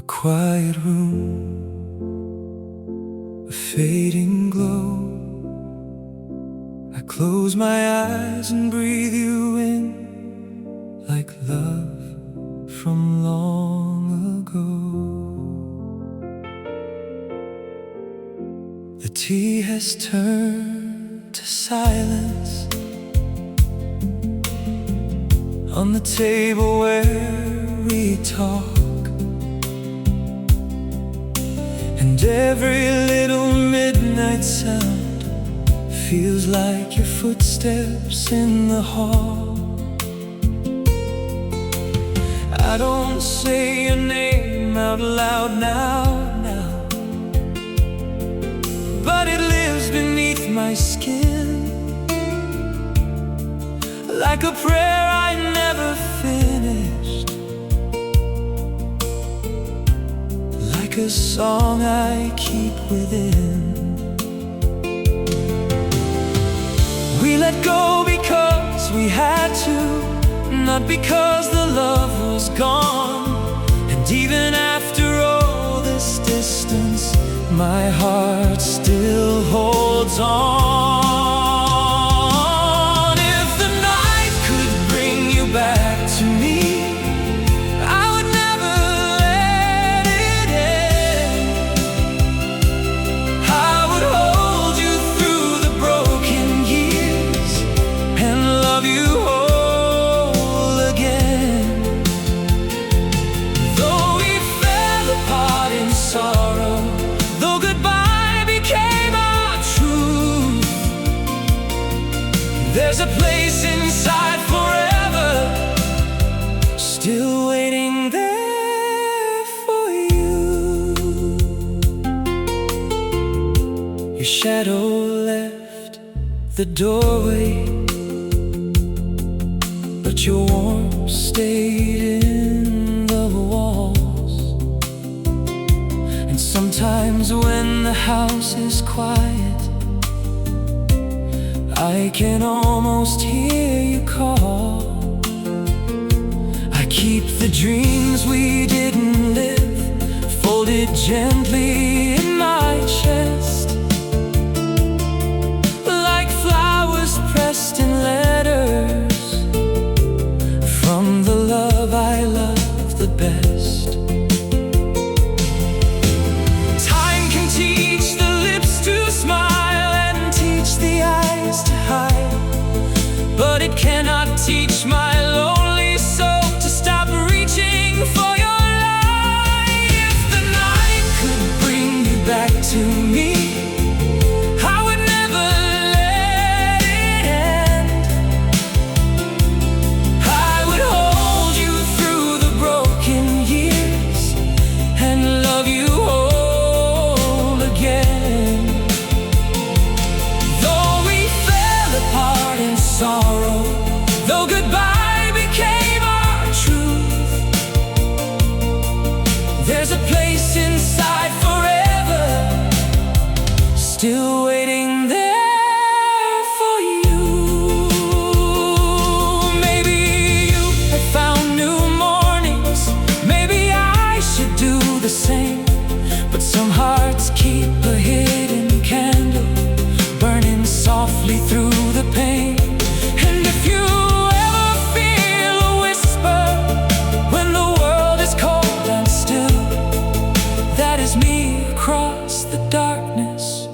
quiet room, a fading glow. I close my eyes and breathe you in, like love from long ago. The tea has turned to silence on the table where we talk, and every little midnight sound feels like your footsteps in the hall. I don't say your name out loud now, but it lives beneath my skin, like a prayer I never finished, like a song I keep within. We let go because we had to, not because the love was gone. And even after all this distance, my heart still holds on. If the night could bring you back to me, I would never let it end. I would hold you through the broken years and love you whole again. Though we fell apart in sorrow, though goodbye became our truth, there's a place inside forever, still waiting there for you. Your shadow left the doorway, but your warmth stayed in the walls. And sometimes when the house is quiet, I can almost hear you call. I keep the dreams we didn't live folded gently in my chest, like flowers pressed in letters from the love I love the best. Time can teach the lips to smile and teach the eyes to hide, but it cannot teach my lonely soul to stop reaching for your light. If the night could bring you back to me, I would never let it end. I would hold you through the broken years and love you whole again. Though we fell apart in sorrow, though goodbye became our truth, there's a place inside forever, still waiting there for you. Maybe you have found new mornings, maybe I should do the same, but some hearts keep a hidden candle burning softly through the pain. And if you ever feel a whisper when the world is cold and still, that is me across the darkness,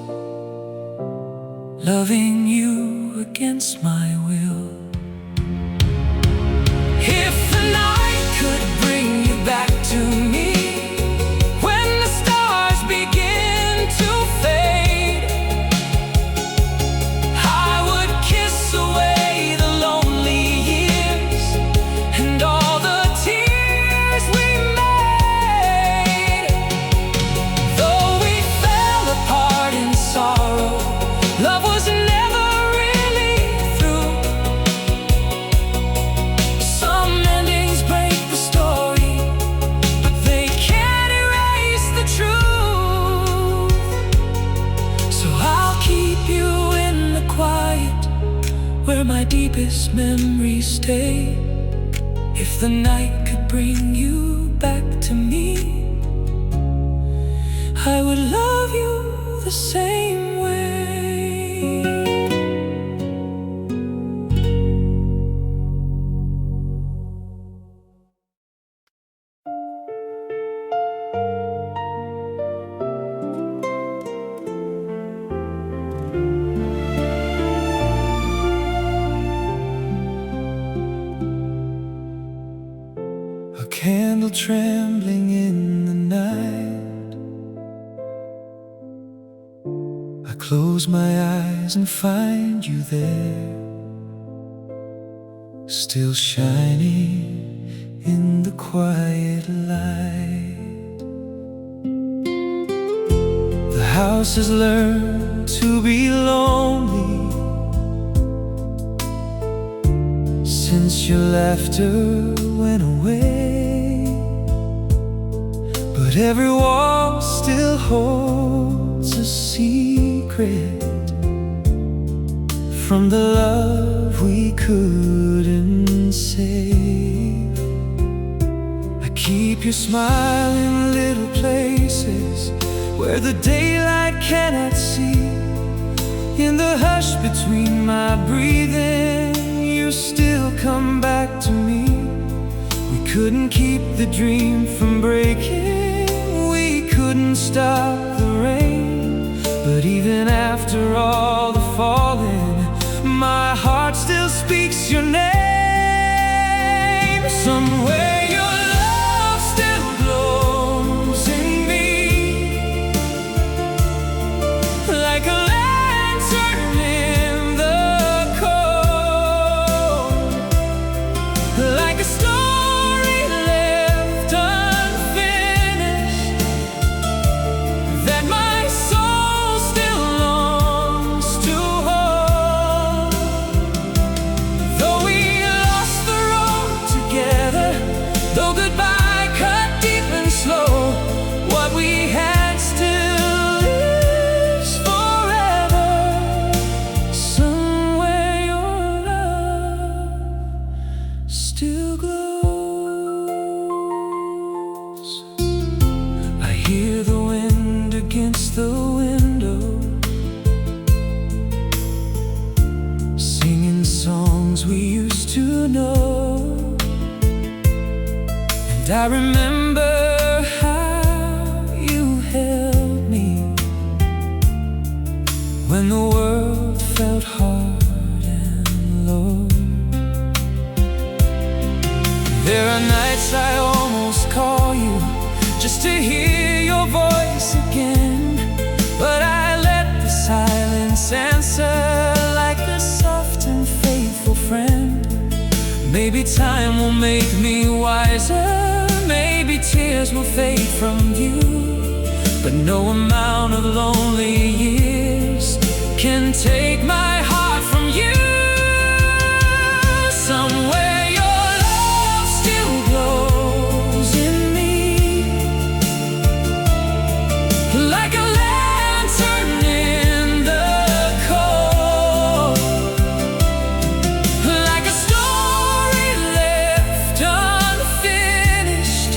loving you against my will. If the night could bring you back to me, when the stars begin to fade, I would kiss away the lonely years and all the tears we made. Though we fell apart in sorrow, love was never really through. Some endings break the story, but they can't erase the truth. So I'll keep you in the quiet where my deepest memories stay. If the night could bring you back to me, I would love you the same way. A candle trembling in the night, I close my eyes and find you there, still shining in the quiet light. The house has learned to be lonely since your laughter went away, but every wall still holds a secret from the love we couldn't save. I keep your smile in little places where the daylight cannot see. In the hush between my breathing, you still come back to me. We couldn't keep the dream from breaking, we couldn't stop the rain, but even after all the falling, my heart still speaks your name. Somewhere your love still glows in me, like a lantern in the cold, like a story left unfinished that my soul still longs to hold. Though we lost the road together, though goodbye cut deep and slow, what we had still lives forever. Somewhere your love still glows. I hear the wind against the window, singing songs we used to know. And I remember how you held me when the world felt hard and low. There are nights I almost call you just to hear your voice again, but I let the silence answer like a soft and faithful friend. Maybe time will make me wiser, maybe tears will fade from view, but no amount of lonely years can take my heart from you. Somewhere your love still glows in me, like a lantern in the cold, like a story left unfinished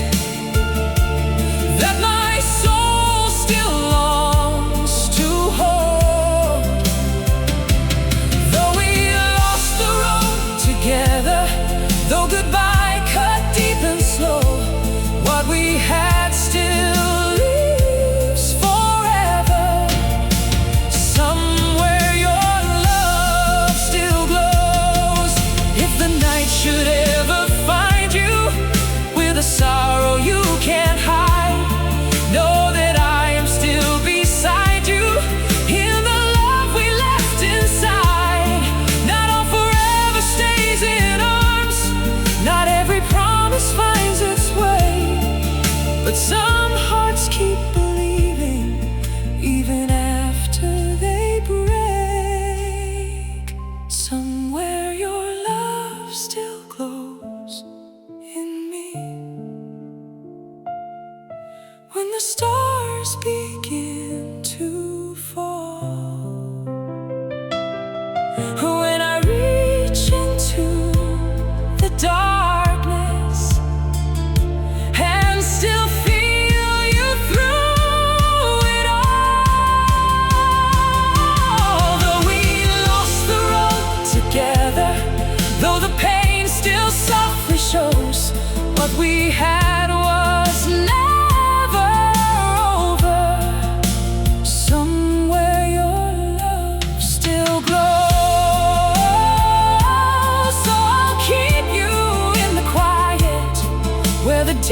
that my soul still longs to hold. Though we lost the road together, though goodbye cut deep and slow, what we had still lives forever. Somewhere your love still glows. If the night should ever find you with a sorrow you can't hide, know that I am still beside you in the love we left inside. Not all forever stays in arms, not every promise finds its way, but some hearts keep believing even after they break. Somewhere your love still glows in me when the stars begin to fall. When I reach into the darkness and still feel you through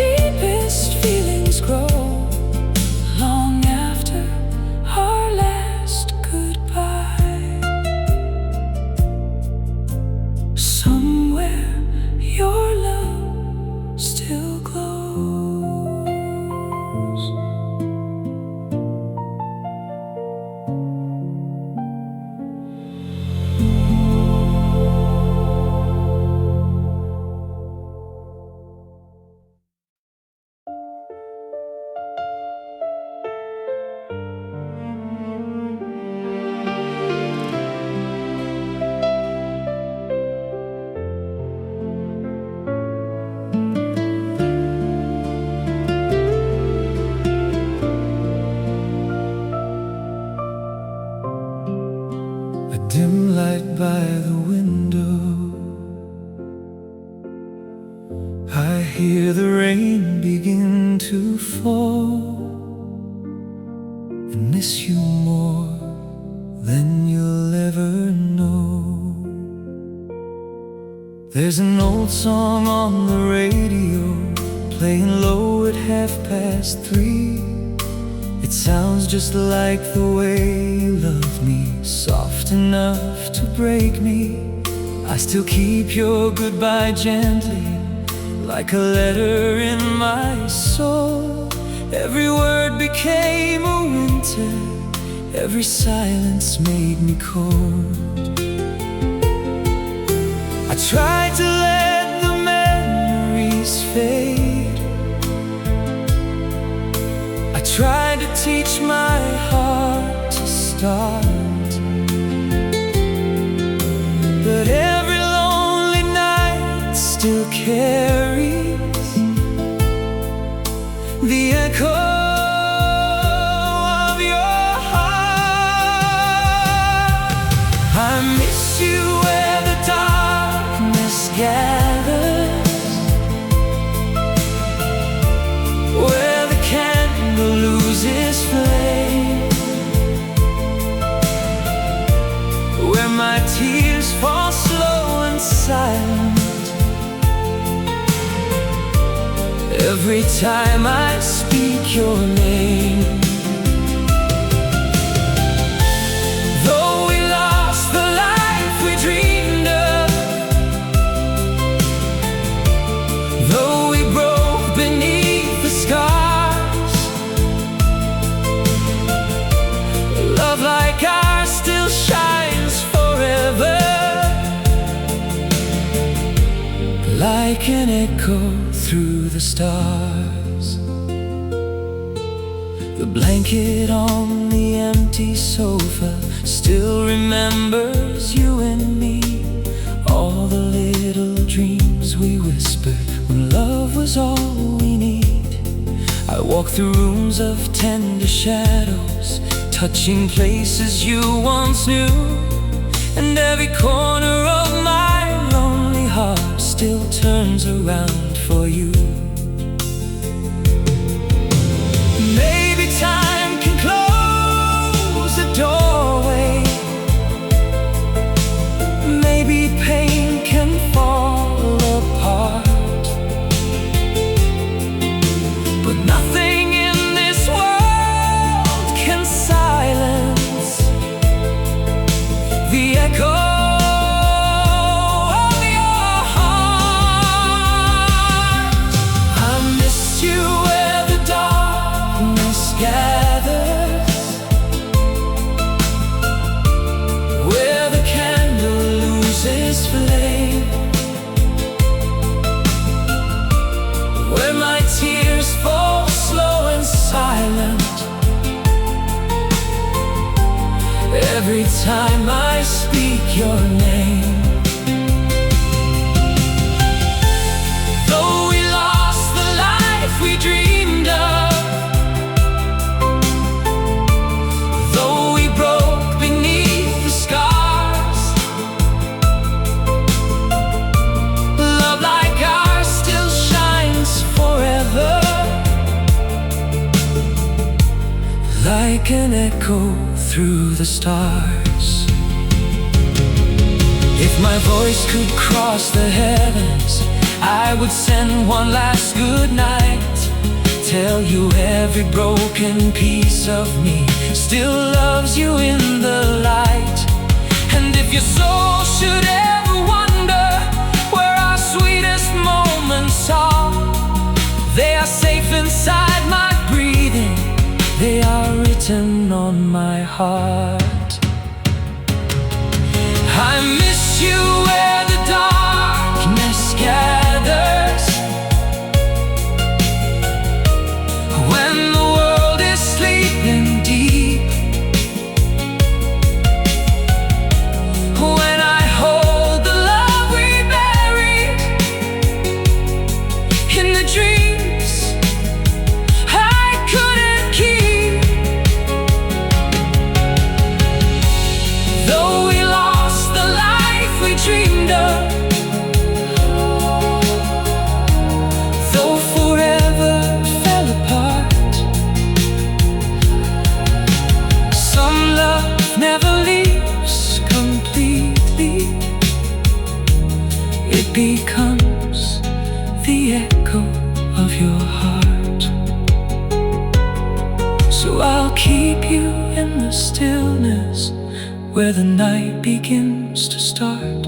deepest feelings grow long after our last goodbye. Somewhere your love still glows. Dim light by the window, I hear the rain begin to fall, and miss you more than you'll ever know. There's an old song on the radio, playing low at 3:30. It sounds just like the way you love me, soft enough to break me. I still keep your goodbye gently, like a letter in my soul. Every word became a winter, every silence made me cold. I tried to let the memories fade, I tried to teach my heart to start, but every lonely night still carries the echo of your heart. I miss you where the darkness gathers, where the candle loses flame, where my tears fall slow and silent every time I speak your name. Though we lost the life we dreamed of, though we broke beneath the scars, love like ours still shines forever, like an echo through the stars. The blanket on the empty sofa still remembers you and me, all the little dreams we whispered when love was all we need. I walk through rooms of tender shadows, touching places you once knew, and every corner of my lonely heart still turns around for you. Maybe time can close the doorway, maybe pain can fall apart, but nothing in this world can silence the echo of your heart. I miss you where the darkness gathers, where the candle loses flame, where my tears fall slow and silent every time I speak your name. Though we lost the life we dreamed of, though we broke beneath the scars, love like ours still shines forever, like an echo through the stars. If my voice could cross the heavens, I would send one last good night, tell you every broken piece of me still loves you in the light. And if your soul should ever wonder where our sweetest moments are, they are safe inside my breathing, they are written on my heart. I miss you where the darkness gathers, when the world is sleeping deep, when I hold the love we buried in the dreams I couldn't keep. Though we lost the life we dreamed of, though forever fell apart, some love never leaves completely. It becomes the echo of your heart. So I'll keep you in the stillness where the night begins to start,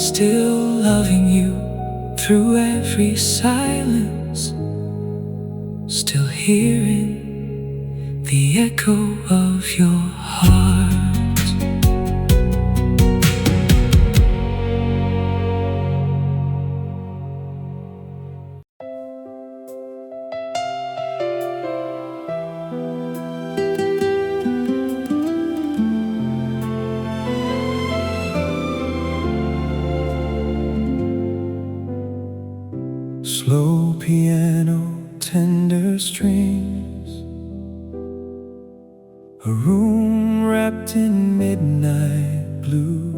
still loving you through every silence, still hearing the echo of your heart. Slow piano, tender strings, a room wrapped in midnight blue.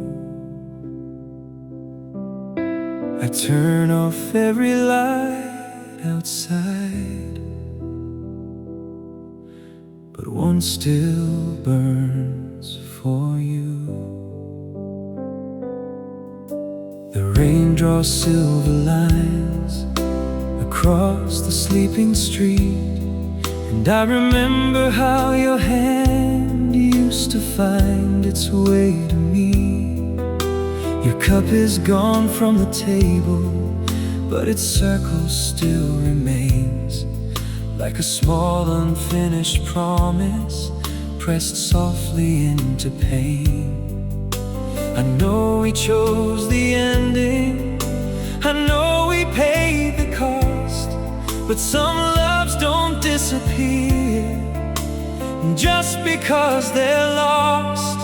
I turn off every light outside, but one still burns for you. The rain draws silver lines across the sleeping street, and I remember how your hand used to find its way to me. Your cup is gone from the table, but its circle still remains, like a small unfinished promise pressed softly into pain. I know we chose the ending, I know we paid the cost, but some loves don't disappear just because they're lost.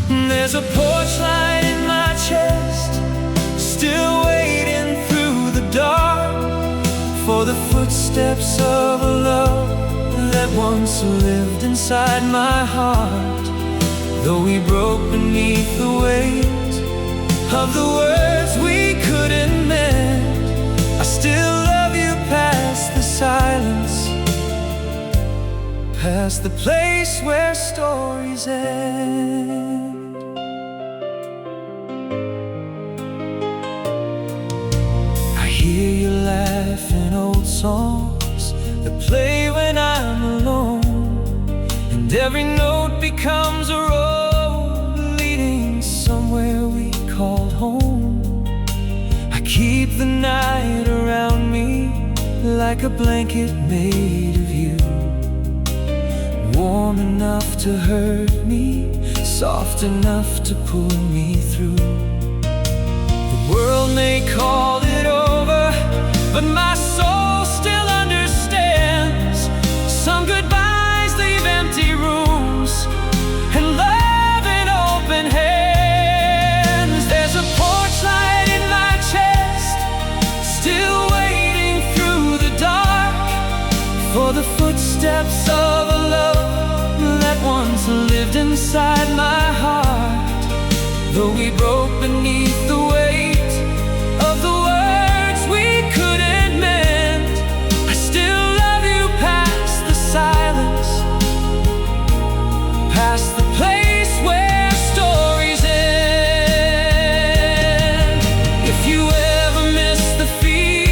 There's a porch light in my chest, still waiting through the dark for the footsteps of a love that once lived inside my heart. Though we broke beneath the weight of the words we couldn't mend, I still love you past the silence, past the place where stories end. I hear you laugh in old songs that play when I'm alone, and every note becomes a road leading somewhere we called home. I keep the night around me like a blanket made of you, warm enough to hurt me, soft enough to pull me through. The world may call it over, but my soul still understands. Some goodbyes leave empty rooms, and love in open hands. There's a porch light in my chest, still waiting through the dark for the footsteps of a love that once lived inside my heart. Though we broke beneath the weight of the words we couldn't mend, I still love you past the silence, past the place where stories end. If you ever miss the feeling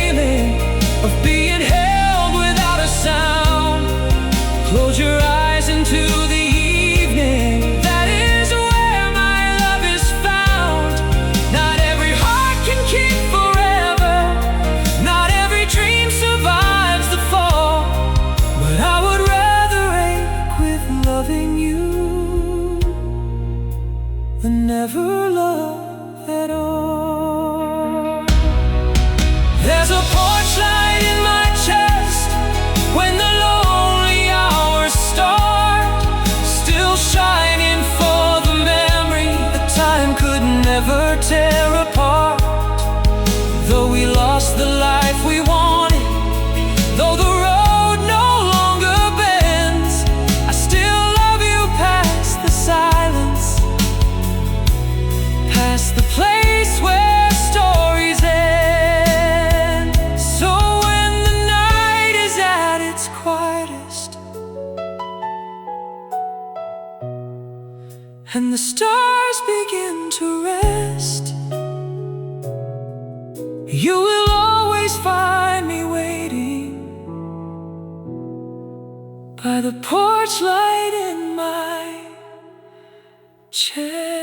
its quietest, and the stars begin to rest, you will always find me waiting by the porch light in my chest.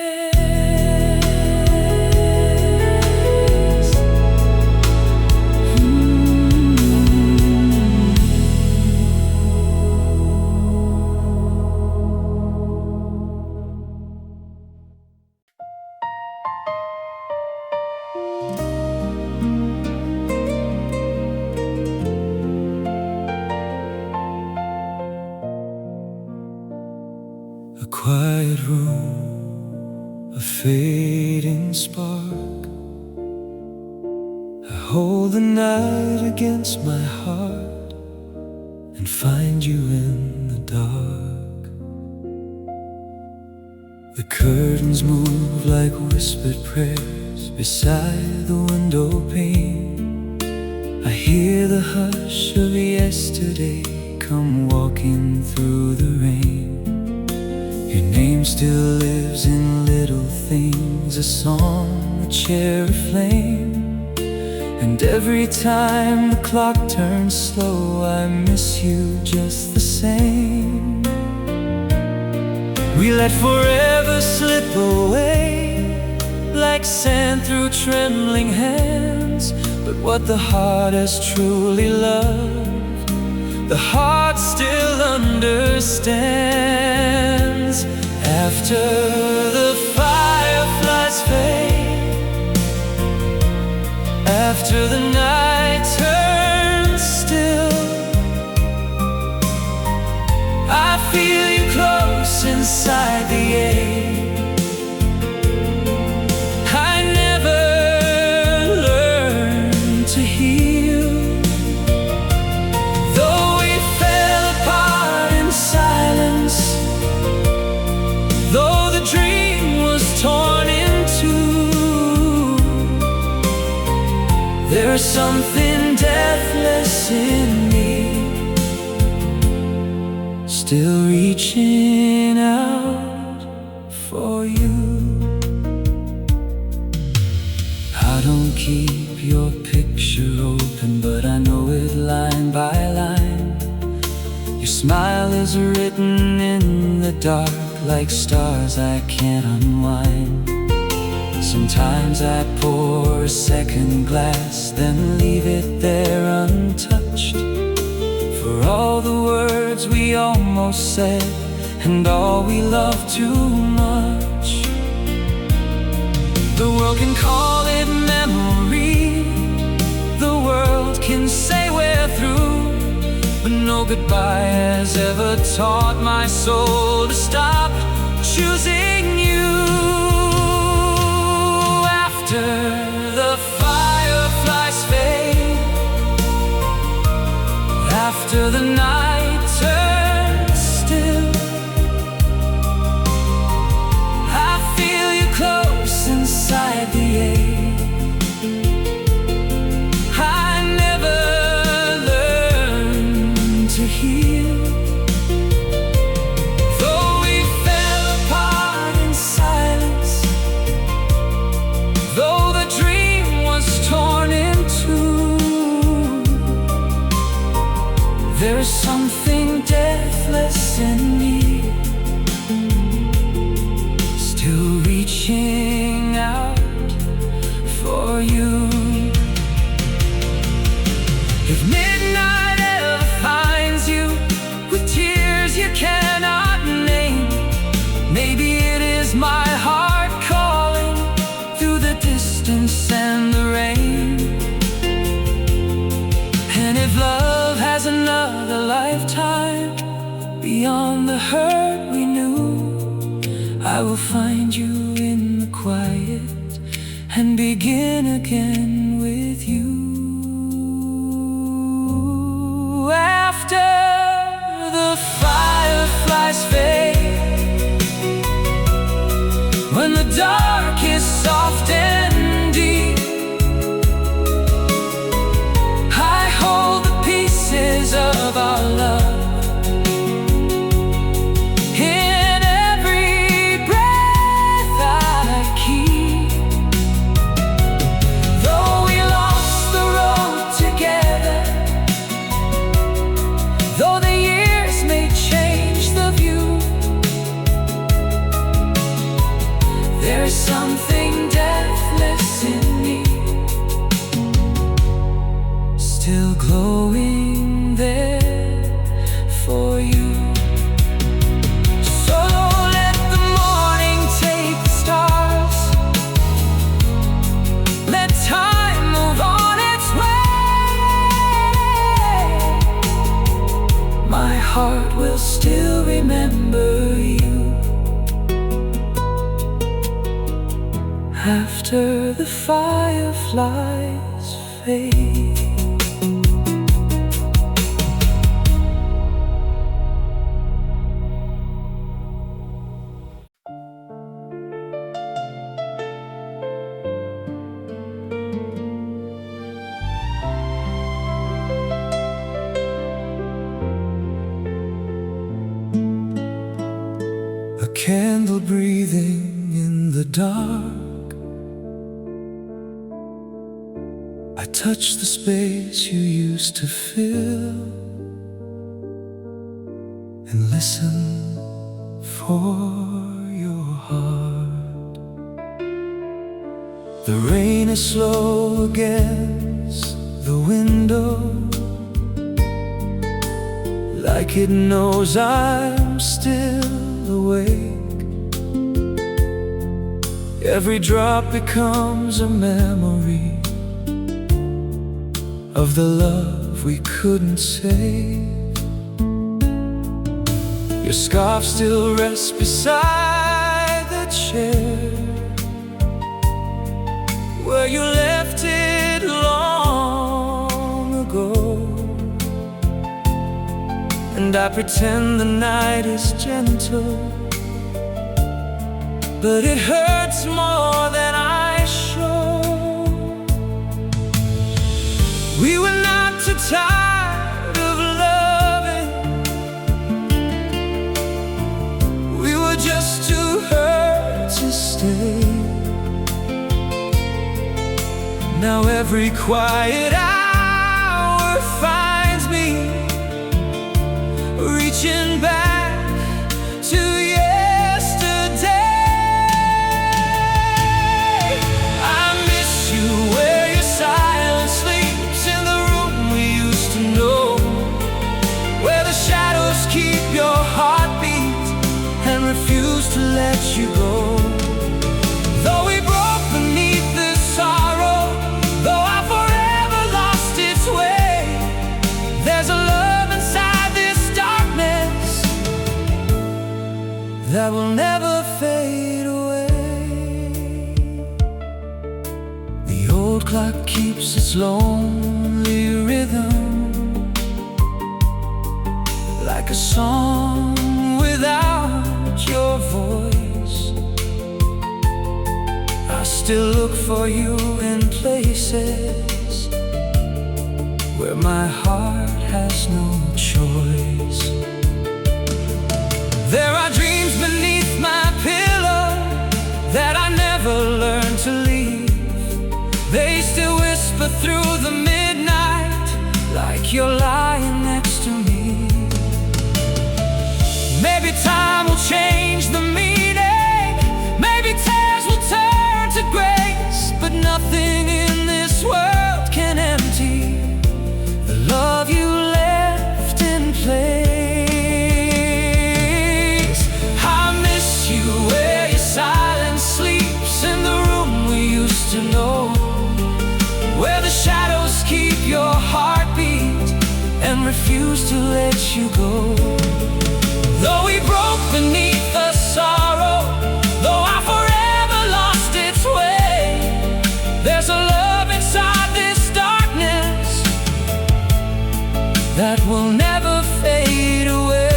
A quiet room, a fading spark. I hold the night against my heart and find you in the dark. The curtains move like whispered prayers beside the window pane. I hear the hush of yesterday come walking through the rain. Your name still lives in little things, a song, a chair, a flame. And every time the clock turns slow, I miss you just the same. We let forever slip away like sand through trembling hands. But what the heart has truly loved, the heart still understands. After the fireflies fade, after the night turns still, I feel you close inside the air. I never learned to heal, though we fell apart in silence, though the dream was torn in two. There's something deathless in me, still reaching out for you. I don't keep your picture open, but I know it line by line. Your smile is written in the dark like stars I can't unwind. Sometimes I pour a second glass, then leave it there untouched, for all the words we almost said and all we love too much. The world can call it memory, the world can say we're through, but no goodbye has ever taught my soul to stop choosing you. After the fireflies fade, after the night turns still, I feel you close inside the air. I never learned to heal, though we fell apart in silence, though the dream was torn in two. There's something deathless in me, still reaching out for you. If midnight ever finds you with tears you cannot name, maybe it is my heart calling through the distance and the rain. And if love has another lifetime beyond the hurt we knew, I will find you in the quiet and begin again with you. After the fireflies fade, when the dark is soft and deep, I hold the pieces of of our love. In every breath I keep, though we lost the road together, though the years may change the view, there is something deathless in me, still glowing there for you. So let the morning take the stars, let time move on its way. My heart will still remember you after the fireflies fade. A candle breathing in the dark, I touch the space you used to fill, and listen for your heart. The rain is slow against the window, like it knows I'm still awake. Every drop becomes a memory of the love we couldn't save. Your scarf still rests beside the chair where you left it long ago. And I pretend the night is gentle, but it hurts more than I show. We were not too tired of loving, we were just too hurt to stay. Now every quiet hour finds me reaching back to yesterday. I miss you where your silence sleeps, in the room we used to know, where the shadows keep your heartbeat and refuse to let you go. Though we broke beneath this sorrow, though I forever lost its way, there's a love inside this darkness that will never fade away. The old clock keeps its lonely rhythm, like a song without your voice. I still look for you in places where my heart has no choice. There are dreams beneath my pillow that I never learned to leave. They still whisper through the midnight like you're lying next to me. Maybe time will change the meaning, maybe tears will turn to grace, but nothing in this world can empty the love you left in place. I miss you where your silence sleeps, in the room we used to know, where the shadows keep your heartbeat and refuse to let you go. Though we broke beneath the sorrow, though I forever lost its way, there's a love inside this darkness that will never fade away.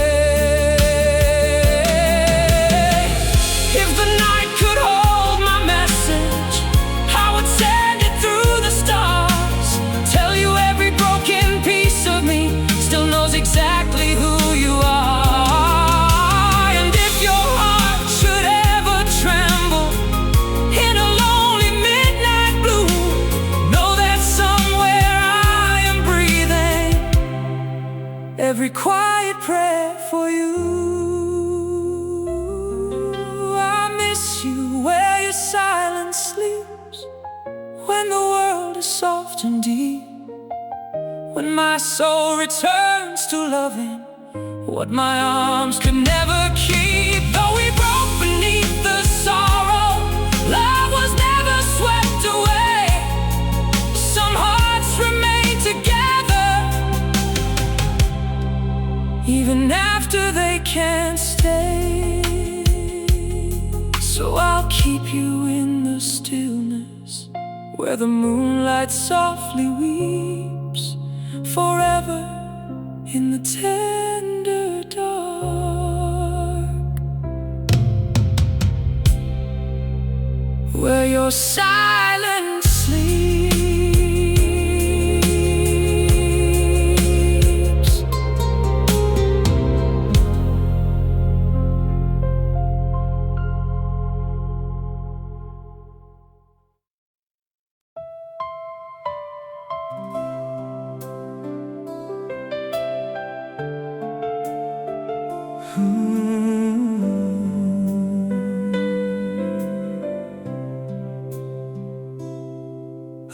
If the night could hold my message, I would send it through the stars, tell you every broken piece of me still knows exactly quiet prayer for you. I miss you where your silence sleeps, when the world is soft and deep, when my soul returns to loving what my arms could never keep. Though we broke beneath the sorrow, love was never swept away. Some hearts remain together even after they can't stay. So I'll keep you in the stillness, where the moonlight softly weeps, forever in the tender dark, where your silence sleeps.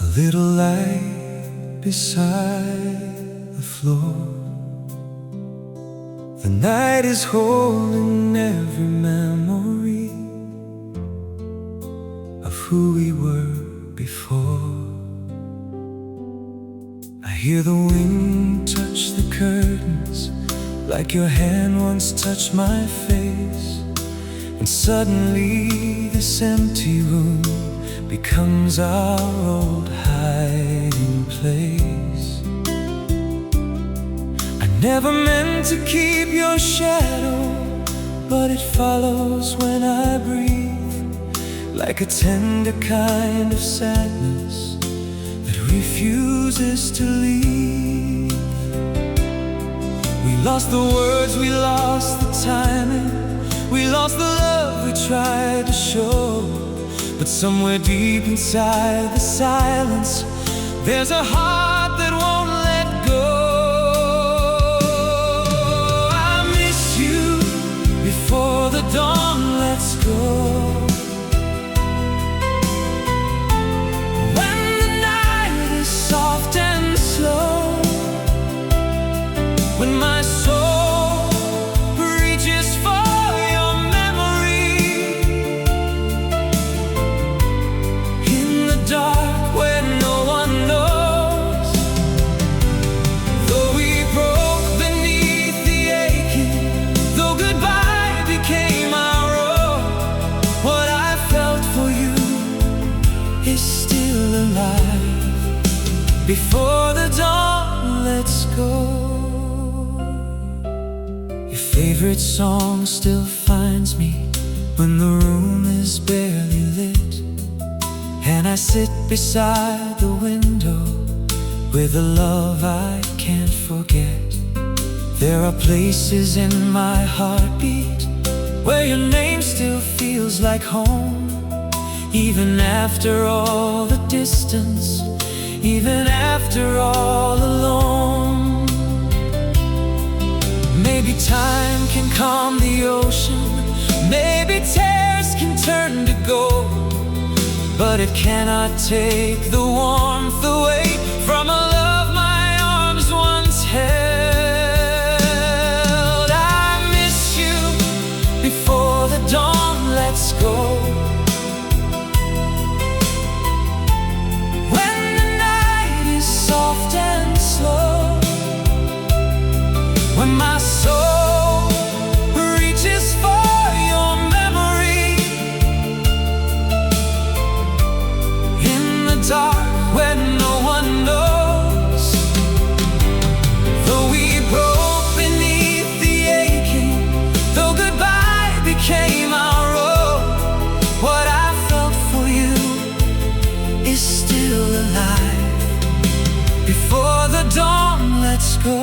A little light beside the floor. The night is holding every memory of who we were before. I hear the wind touch the curtains, like your hand once touched my face. And suddenly this empty room becomes our old hiding place. I never meant to keep your shadow, but it follows when I breathe, like a tender kind of sadness that refuses to leave. We lost the words, we lost the timing, we lost the love we tried to show. But somewhere deep inside the silence, there's a heart that won't let go. I miss you before the dawn lets go, when the night is soft and slow, when my soul reaches for your memory, in the dark where no one knows. Though we broke beneath the aching, though goodbye became our own, what I felt for you is still alive, before the dawn lets go. Your favorite song still finds me when the room is barely lit, and I sit beside the window with a love I can't forget. There are places in my heartbeat where your name still feels like home, even after all the distance, even after all alone. Maybe time can calm the ocean, maybe tears can turn to gold, but it cannot take the warmth away from a love my arms once held. I miss you before the dawn lets go, when the night is soft and slow, when my soul reaches for your memory, in the dark where no one knows. Though we broke beneath the aching, though goodbye became our own, what I felt for you is still alive, before the dawn lets go.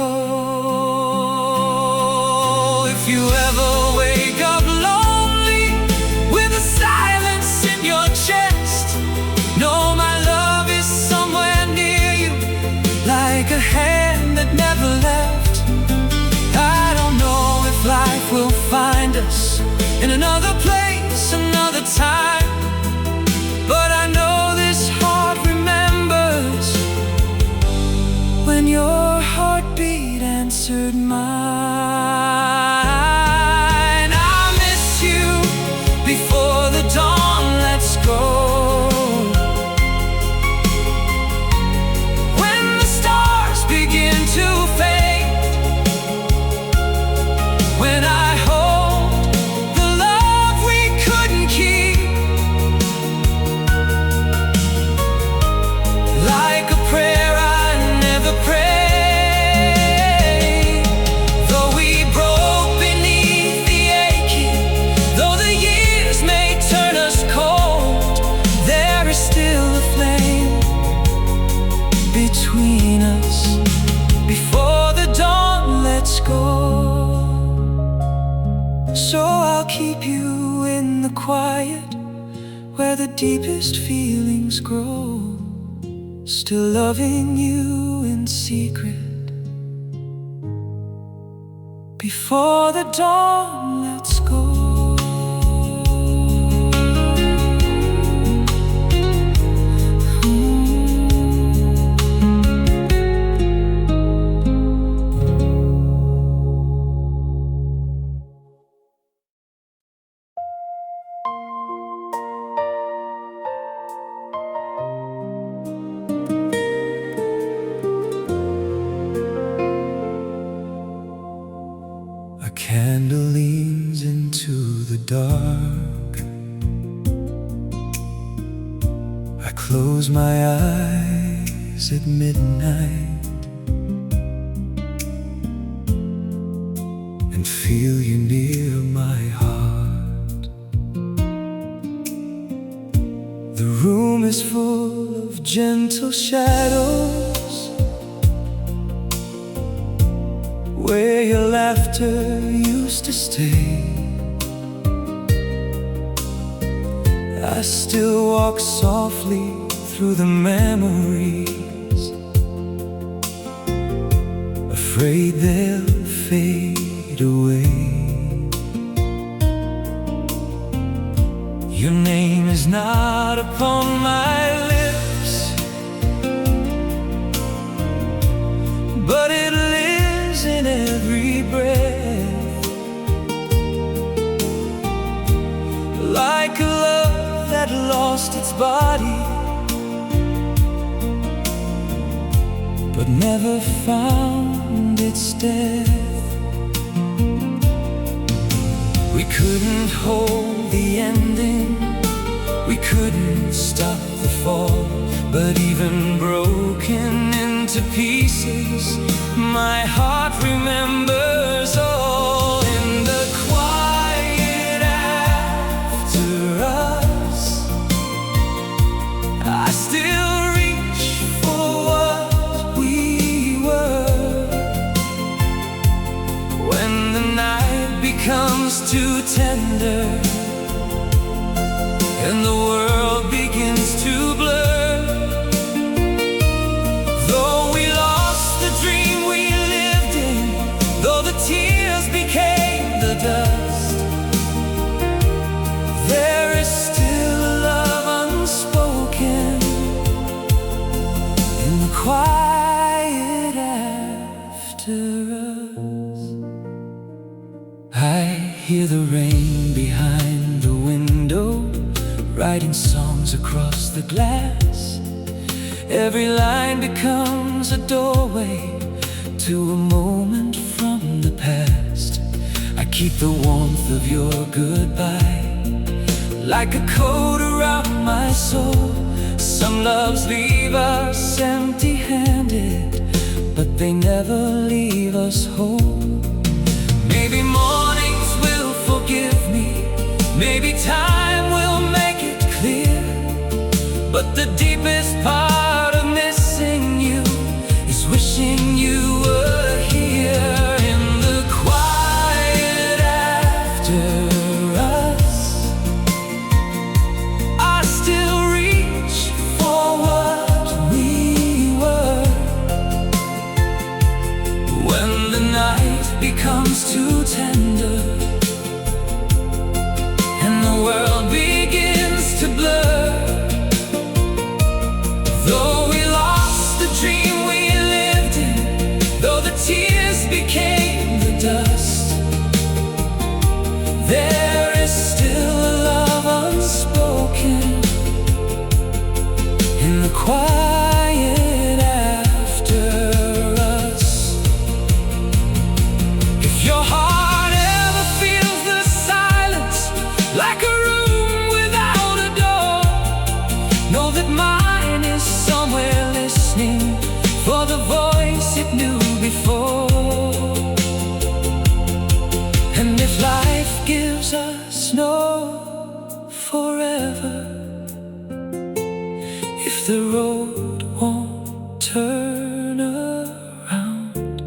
If you ever wake up lonely with a silence in your chest, know my love is somewhere near you, like a hand that never left, us in another place, another time. But I know this heart remembers when your heartbeat answered mine. I miss you before the dawn lets go, when the stars begin to fade, when I hold the love we couldn't keep, like a prayer I never prayed. Though we broke beneath the aching, though the years may turn us cold, there is still a flame between us before the dawn lets go. So I'll keep you in the quiet, where the deepest feelings grow, still loving you in secret before the dawn lets go. A candle leans into the dark. I close my eyes at midnight and feel you near my heart. The room is full of gentle shadows, where your laughter used to stay. I still walk softly through the memories, afraid they'll fade away. Your name is not upon my lips, but it lives in every breath, like a love that lost its body but never found its death. We couldn't hold the ending, we couldn't stop the fall, but even broken into pieces, my heart remembers all. In the quiet after us, I still reach for what we were. When the night becomes too tender and the world begins to blur, though we lost the dream we lived in, though the tears became the dust, there is still a love unspoken in the quiet after us. I hear the rain behind the window, writing songs across the glass. Every line becomes a doorway to a moment from the past. I keep the warmth of your goodbye like a coat around my soul. Some loves leave us empty-handed, but they never leave us whole. Maybe mornings will forgive me, maybe time will make it clear, but the deepest part of missing you is wishing you were here. In the quiet after us, I still reach for what we were. When the night becomes too tender if the road won't turn around,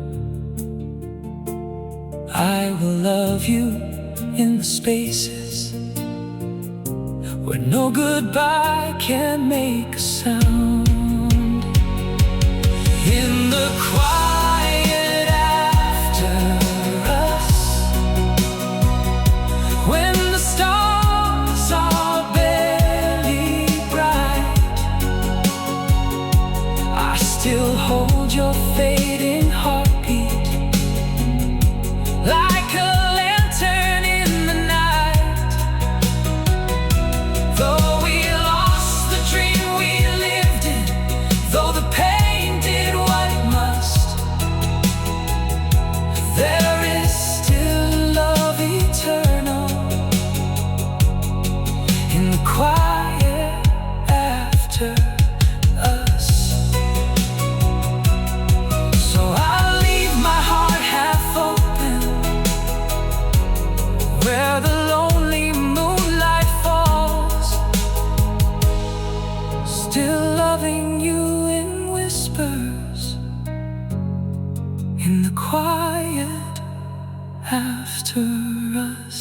I will love you in the spaces where no goodbye can make a sound. In the quiet after us, when the stars are barely bright, I still hold your fading heartbeat like a lantern in the night. Though we lost the dream we lived in, though the pain did what it must, there is still love eternal in the quiet after us. So I'll leave my heart half open where the lonely moonlight falls, still loving you in whispers in the quiet after us.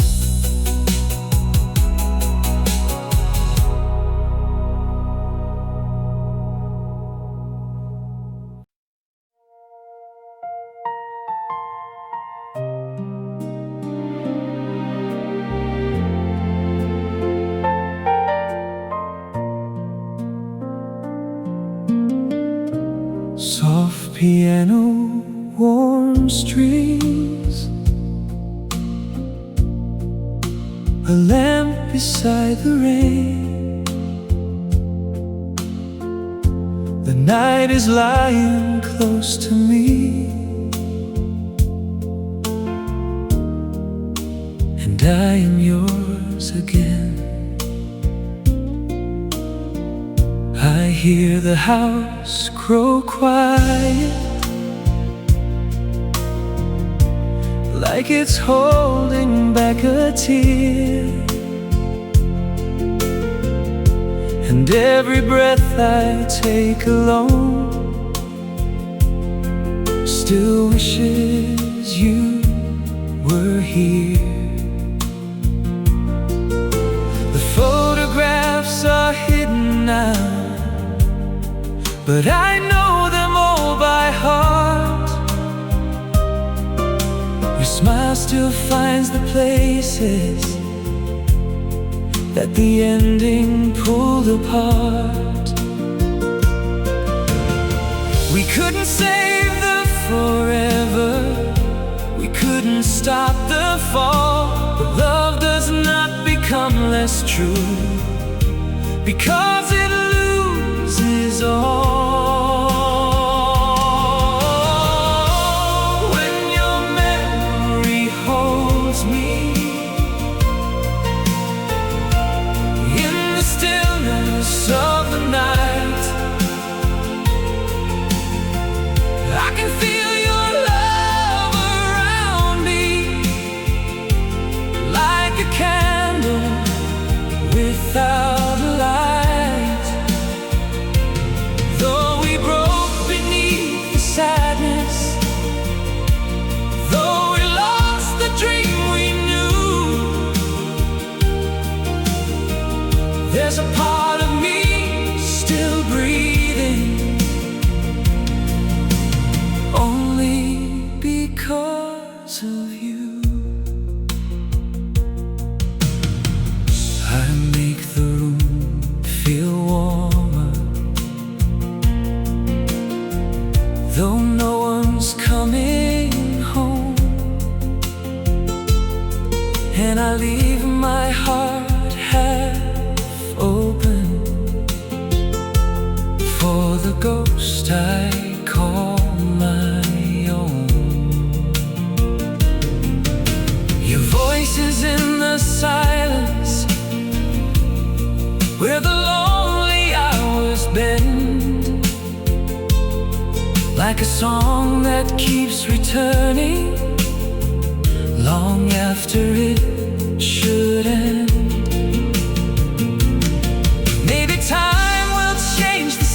Soft piano, warm strings, a lamp beside the rain. The night is lying close to me, and I am yours again. I hear the house grow quiet, like it's holding back a tear, and every breath I take alone still wishes you were here. The photographs are hidden now, but I know them all by heart. Your smile still finds the places that the ending pulled apart. We couldn't save the forever, we couldn't stop the fall, but love does not become less true because it loses all. When your memory holds me in the stillness of the night, I can feel your love around me like a candle without a light. Though we broke beneath the sadness, though we lost the dream we knew, there's a part of me still breathing, only because of you. I make the room feel warmer, though no one's coming home, and I leave my heart half open for the ghost I call my own. Your voice is in the silence where the lonely hours bend, like a song that keeps returning long after it should end. Maybe time will change the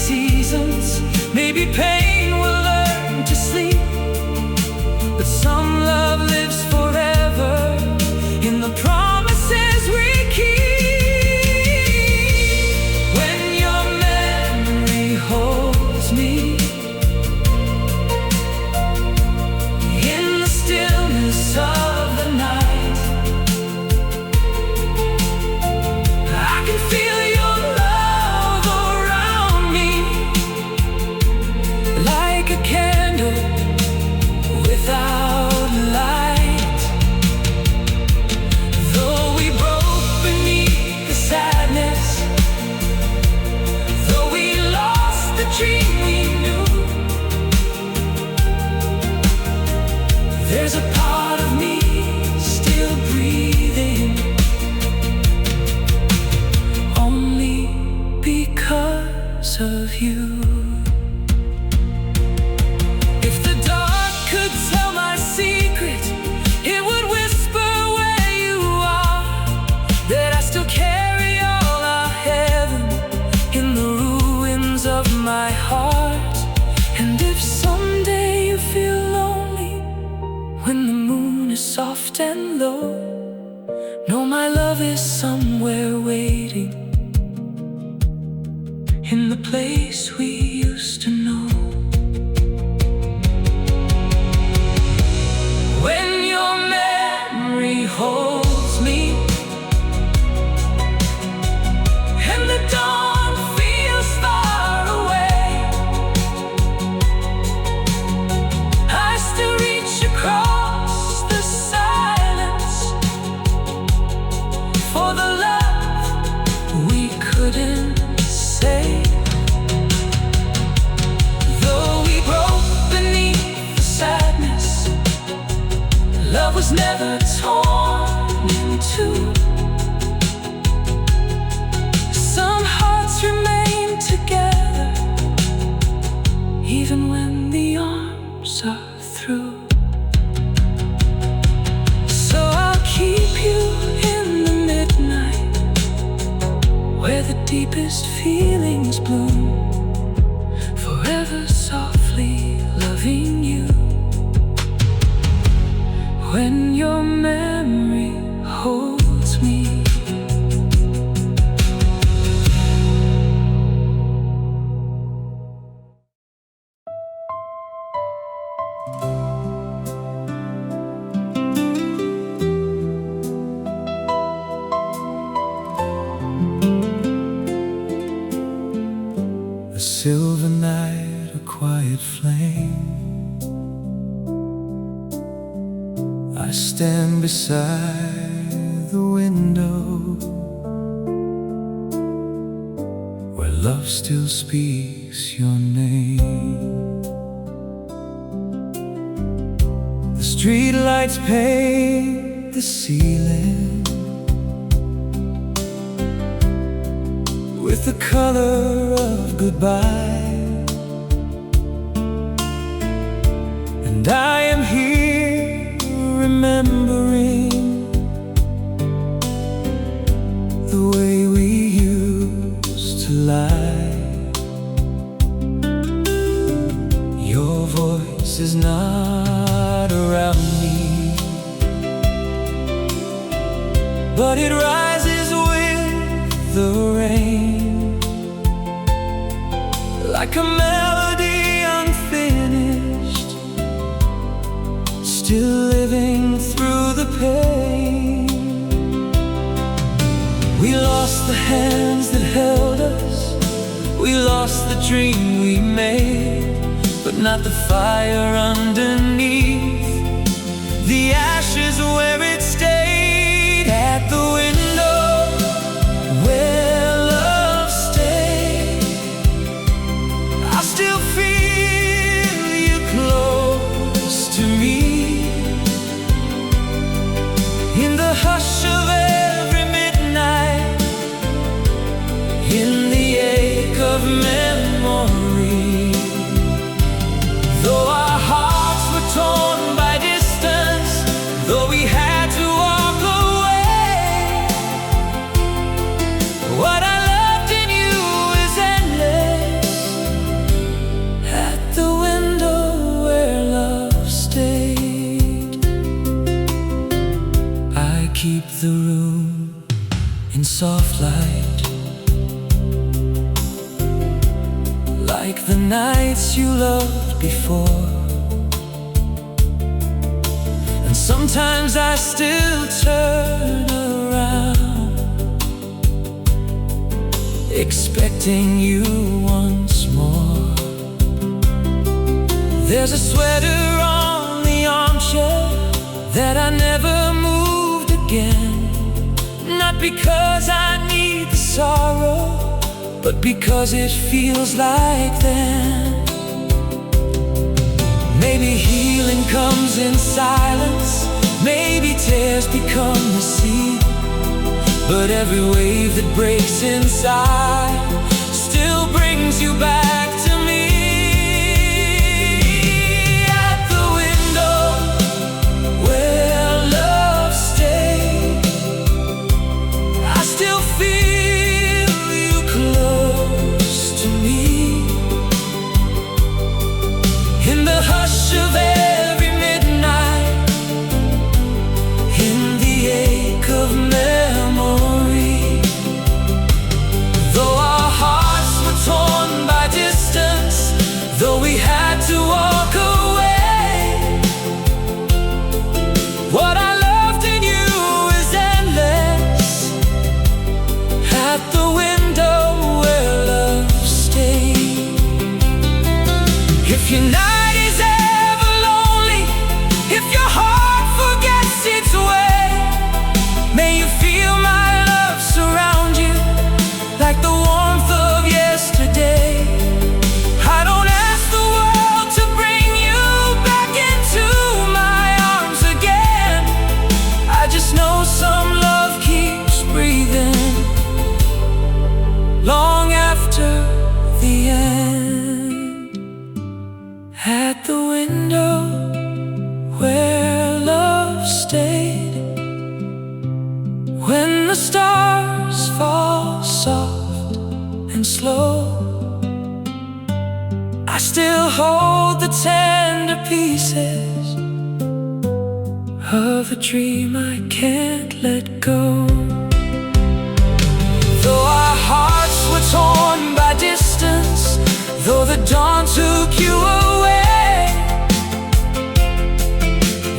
is soft and low. No, my love is somewhere waiting in the place we used to know. When your memory holds me and the dawn feels far away, I still reach across the silence for the love we couldn't say. Though we broke beneath the sadness, love was never torn in two. Some hearts remain together even when the arms are through. So I'll keep you in the midnight where the deepest feelings bloom, forever softly loving you. When your memory holds me. A silver night, a quiet flame. I stand beside the window where love still speaks your name. The street lights paint the ceiling with the color of goodbye, and I am here remembering the way we used to lie. Your voice is not around me, but it rises with the rain, like a melody unfinished, still living through the pain. We lost the hands that held us, we lost the dream we made, but not the fire underneath, the ashes where it stayed. At the window where love stayed, I still feel you close to me. In the hush of every midnight, in the ache of memory, though our hearts were torn by distance, though we had to walk away, what I loved in you is endless. At the window where love stayed, I keep the room in soft light, like the nights you loved before. And sometimes I still turn around, expecting you once more. There's a sweater on the armchair that I never moved again, not because I need the sorrow, but because it feels like then. Maybe healing comes in silence, maybe tears become the sea, but every wave that breaks inside still brings you back to me. At the window where love stayed, I still feel you close to me. In the hush of every midnight, still hold the tender pieces of a dream I can't let go. Though our hearts were torn by distance, though the dawn took you away,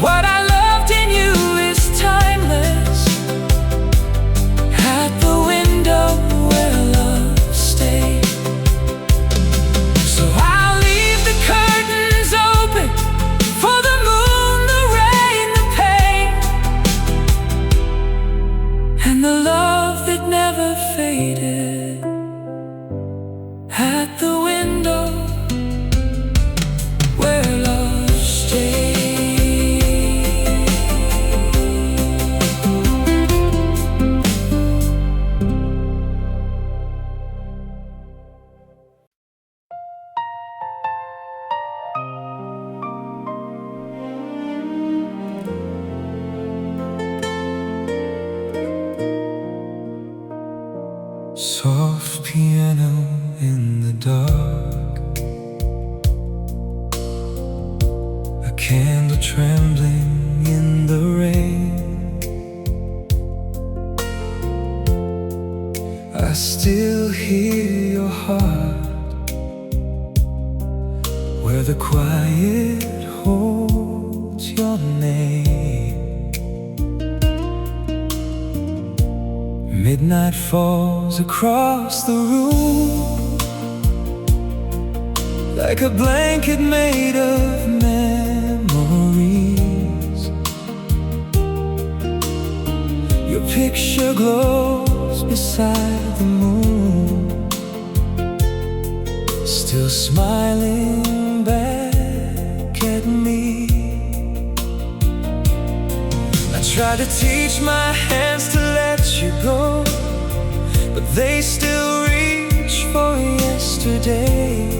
what I loved in you is timeless. At the window where love stayed. So I'll leave the curtains open for the moon, the rain, the pain, and the love that never faded. At the window where love stayed. Soft piano in the dark, a candle trembling in the rain. I still hear your heart where the quiet holds your name. Midnight falls across the room like a blanket made of memories. Your picture glows beside the moon, still smiling back at me. I try to teach my hands to let you go, but they still reach for yesterday.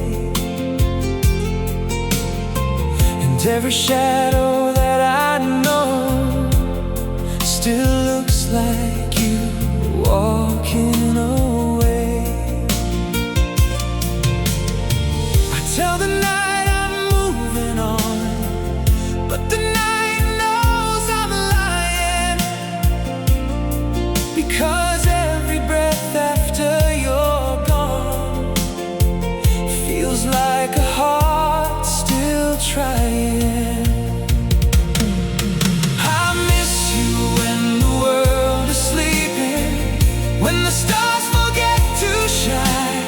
And every shadow that I know still looks like you walking away. I tell the night I'm moving on, but the night knows I'm lying, because every breath after you're gone feels like a heart still trying. I miss you when the world is sleeping, when the stars forget to shine,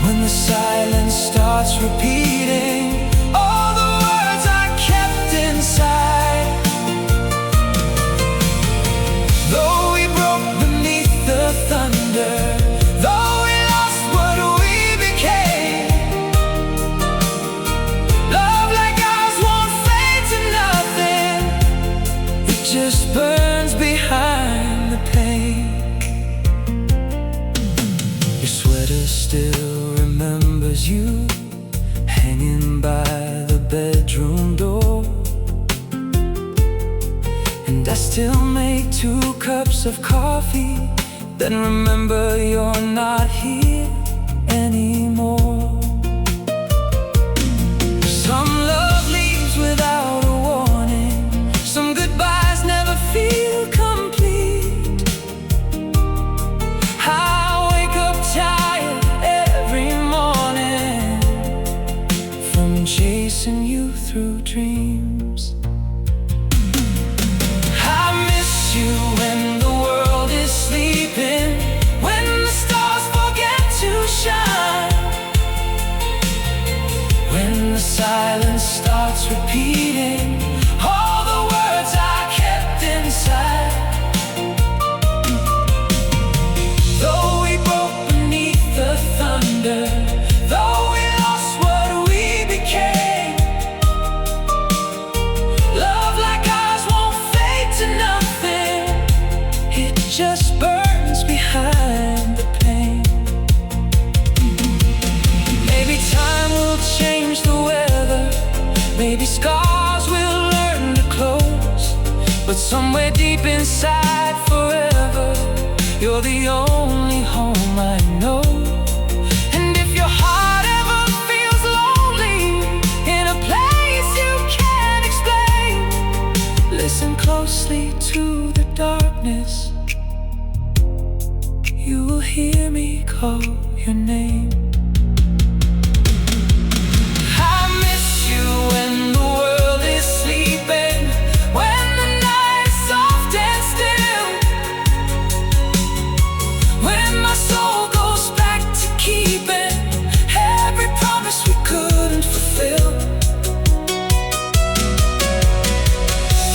when the silence starts repeating all the words I kept inside. Though we broke beneath the thunder, though we lost what we became, love like ours won't fade to nothing. It just burns behind the pain. Your sweater still remembers you, hanging by the bedroom door. And I still make 2 cups of coffee, then remember you're not here anymore. Some love leaves without a warning, some goodbyes never feel complete. I wake up tired every morning from chasing you through dreams. I miss you when the world is sleeping, when the stars forget to shine, when the silence starts repeating all the words I kept inside. Though we broke beneath the thunder, though we lost what we became, love like ours won't fade to nothing. It just burns behind the pain. Maybe time will change the weather, maybe scars will learn to close, but somewhere deep inside forever, you're the only home I know. And if your heart Listen closely to the darkness. You will hear me call your name. I miss you when the world is sleeping, when the night is soft and still, when my soul goes back to keeping every promise we couldn't fulfill.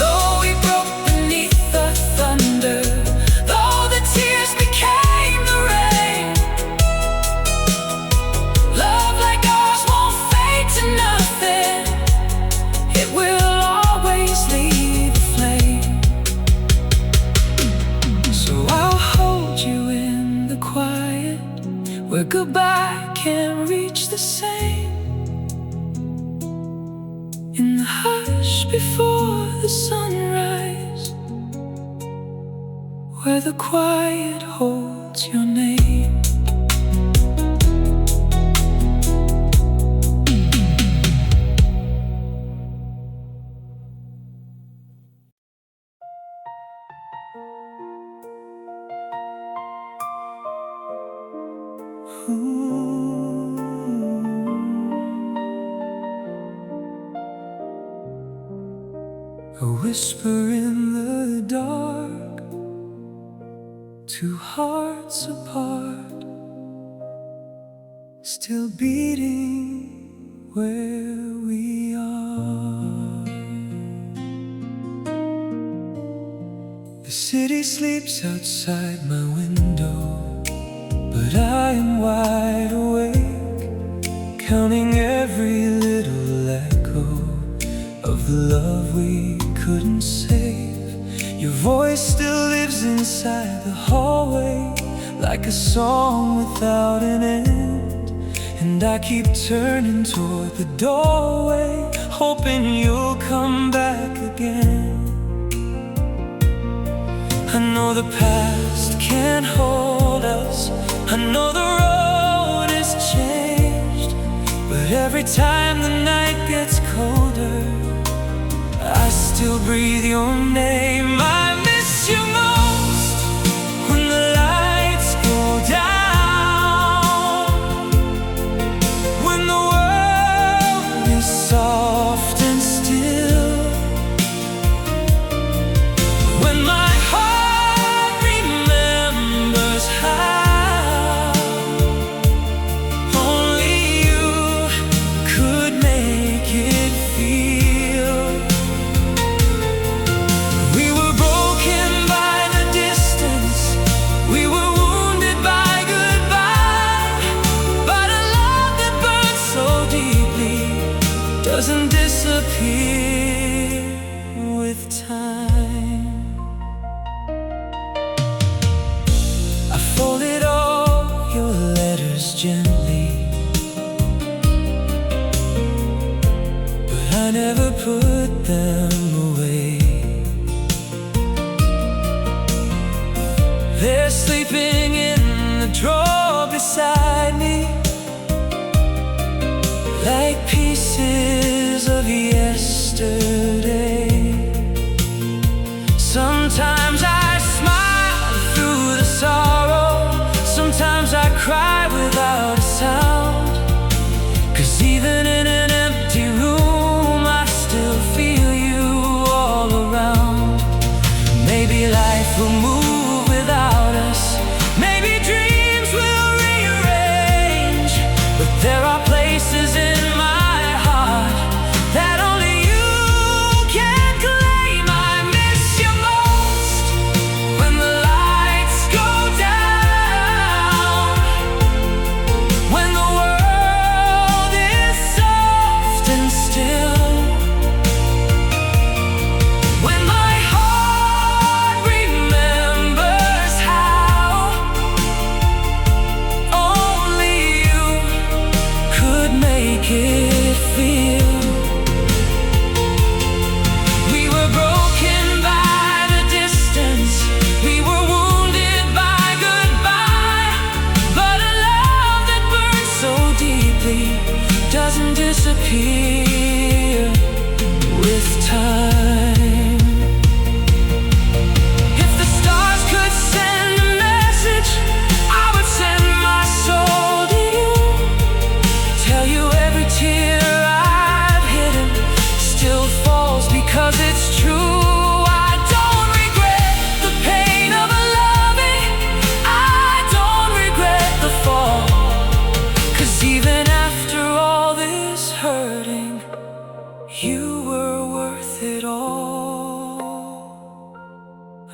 Though we broke beneath the thunder, though the tears became the rain, love like ours won't fade to nothing. It will always leave a flame. So I'll hold you in the quiet, where goodbye can't reach the same. In the hush before the sunrise, where the quiet holds your name. A whisper in the dark, two hearts apart, still beating where we are. The city sleeps outside my window, but I am wide awake, counting every little echo of the love we couldn't save. Your voice still lives inside the hallway, like a song without an end. And I keep turning toward the doorway, hoping you'll come back again. I know the past can't hold us, I know the road is changed, but every time the night gets colder, I still breathe your name. I miss you most when the lights go down, when the world is soft and still, when my heart remembers how only you could make it feel. We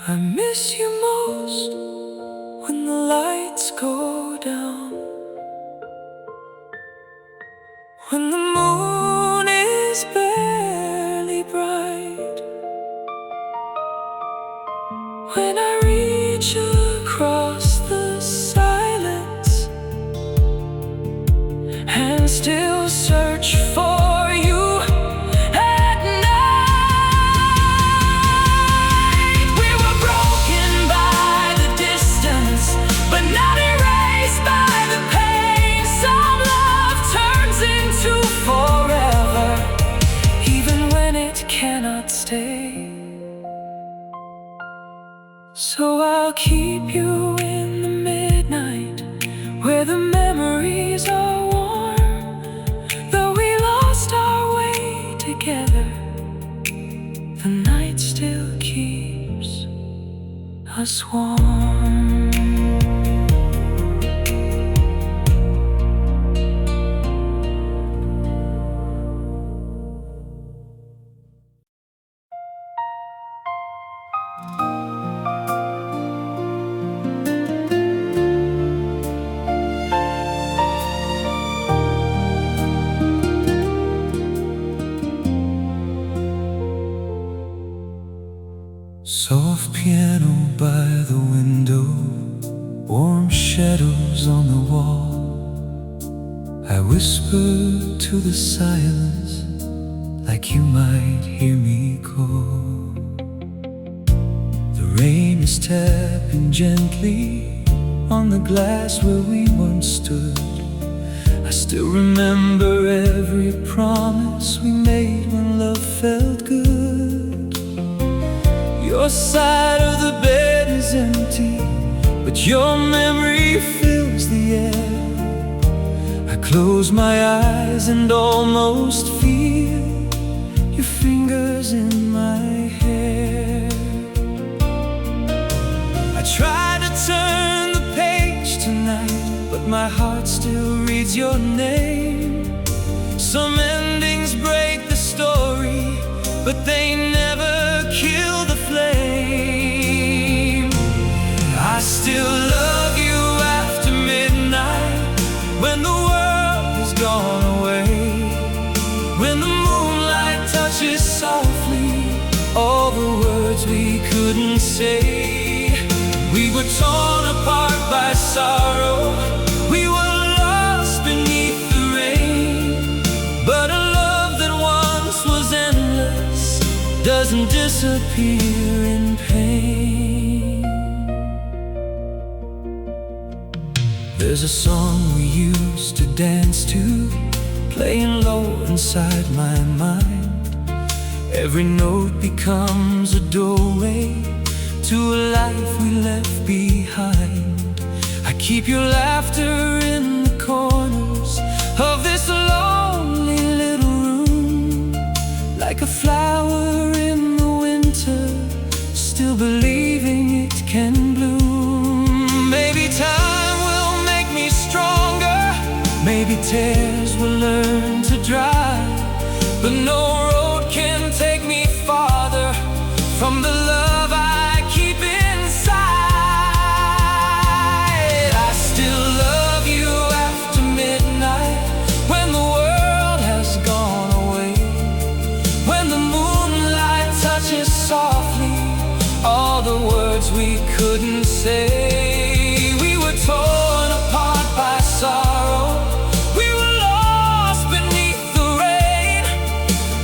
I miss you most when the lights go down, when the moon is barely bright, when I reach across the silence and still search for you at night. We were broken by the distance, but not erased by the pain. Some love turns into forever, even when it cannot stay. So I'll keep you in the midnight, where the memories are warm. Though we lost our way together, the night still keeps us warm. Soft piano by the window, warm shadows on the wall. I whisper to the silence, like you might hear me call. The rain is tapping gently on the glass where we once stood. I still remember every promise we made when love felt good. Your side of the bed is empty, but your memory fills the air. I close my eyes and almost feel your fingers in my hair. I try to turn the page tonight, but my heart still reads your name. Some endings break the story, but they never kill the flame. I still love you after midnight, when the world has gone away, when the moonlight touches softly all the words we couldn't say. We were torn apart by sorrow, we were lost beneath the rain, but a love that once was endless doesn't disappear in pain. There's a song we used to dance to, playing low inside my mind. Every note becomes a doorway to a life we left behind. I keep your laughter in the corners of this lonely little room, like a flower in the winter, still believing it can bloom. Maybe time will make me stronger, maybe tears will learn to dry, but no road can take me farther from the love I keep inside. I still love you after midnight, when the world has gone away, when the moonlight touches softly all the words we couldn't say. We were torn apart by sorrow, we were lost beneath the rain,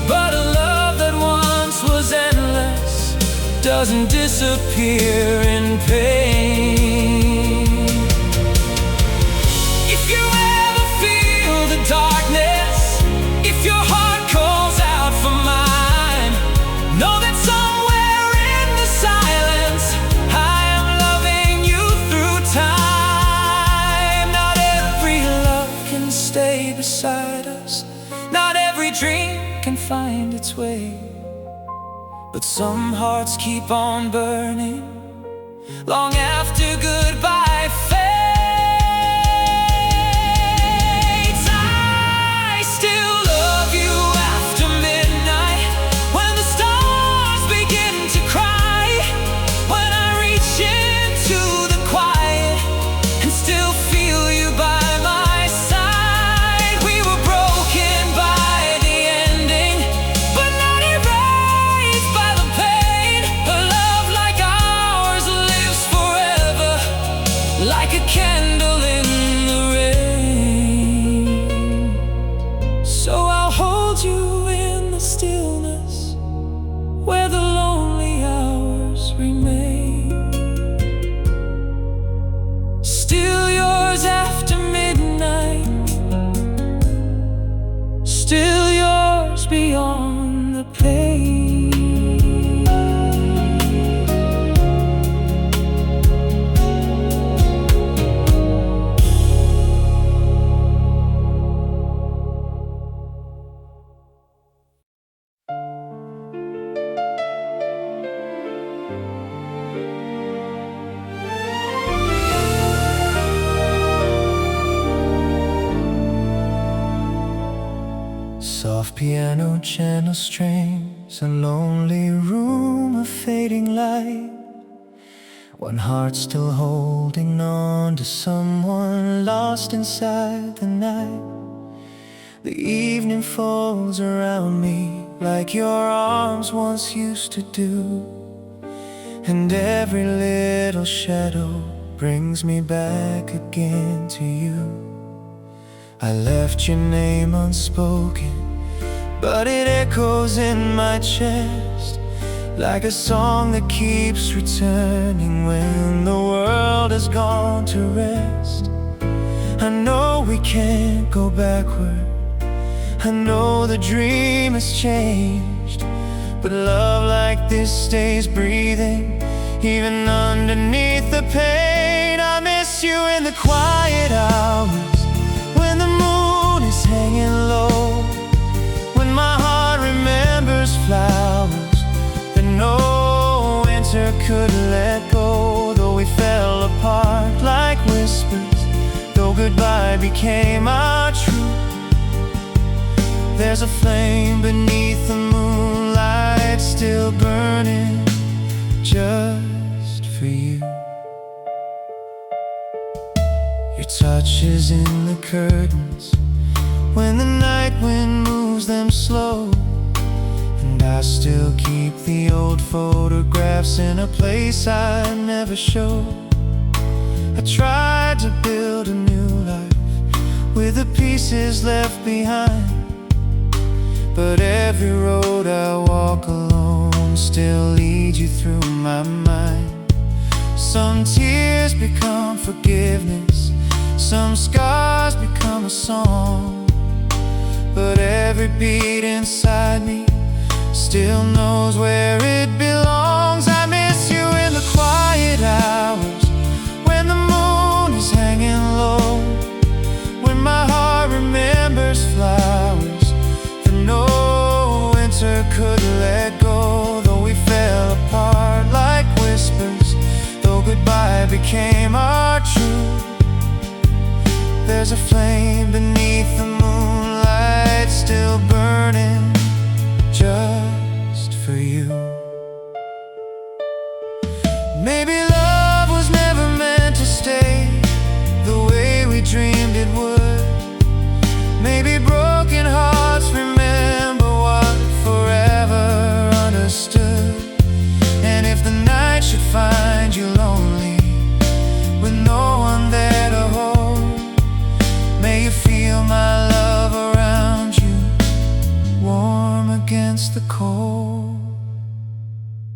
but a love that once was endless doesn't disappear in pain. If you ever feel the darkness, if your heart calls out for mine, know that somewhere in the silence I am loving you through time. Not every love can stay beside us, not every dream can find its way, but some hearts keep on burning long after goodbye fades. I still love you after midnight, when the stars begin to cry, when I remain. Still yours after midnight, still yours beyond the pain. Soft piano, gentle strings, a lonely room of fading light. One heart still holding on to someone lost inside the night. The evening falls around me like your arms once used to do, and every little shadow brings me back again to you. I left your name unspoken, but it echoes in my chest like a song that keeps returning when the world has gone to rest. I know we can't go backward, I know the dream has changed, but love like this stays breathing even underneath the pain. I miss you in the quiet hours when the moon is hanging low, when my heart remembers flowers that no winter could let go. Though we fell apart like whispers, though goodbye became our truth, there's a flame beneath the moonlight still burning just for you. Your touch is in the curtains when the night wind moves them slow, and I still keep the old photographs in a place I never showed. I tried to build a new life with the pieces left behind, but every road I walk alone still leads you through my mind. Some tears become forgiveness, some scars become a song, but every beat inside me still knows where it belongs. I miss you in the quiet hours when the moon is hanging low, when my heart remembers flowers that no winter could let go. Though we fell apart like whispers, though goodbye became our truth, there's a flame beneath the moonlight still burning just for you. Maybe love was never meant to stay the way we dreamed it would. Maybe broken hearts remember what forever understood. And if the night should find you lonely with no one there to hold, may you feel my love around you, warm against the cold.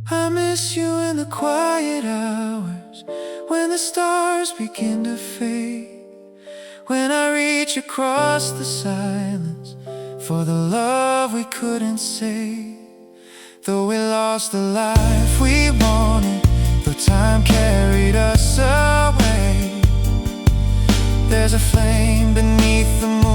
I miss you in the quiet hours when the stars begin to fade, when I reach across the silence for the love we couldn't say. Though we lost the life we wanted, though time carried us away, there's a flame beneath the moon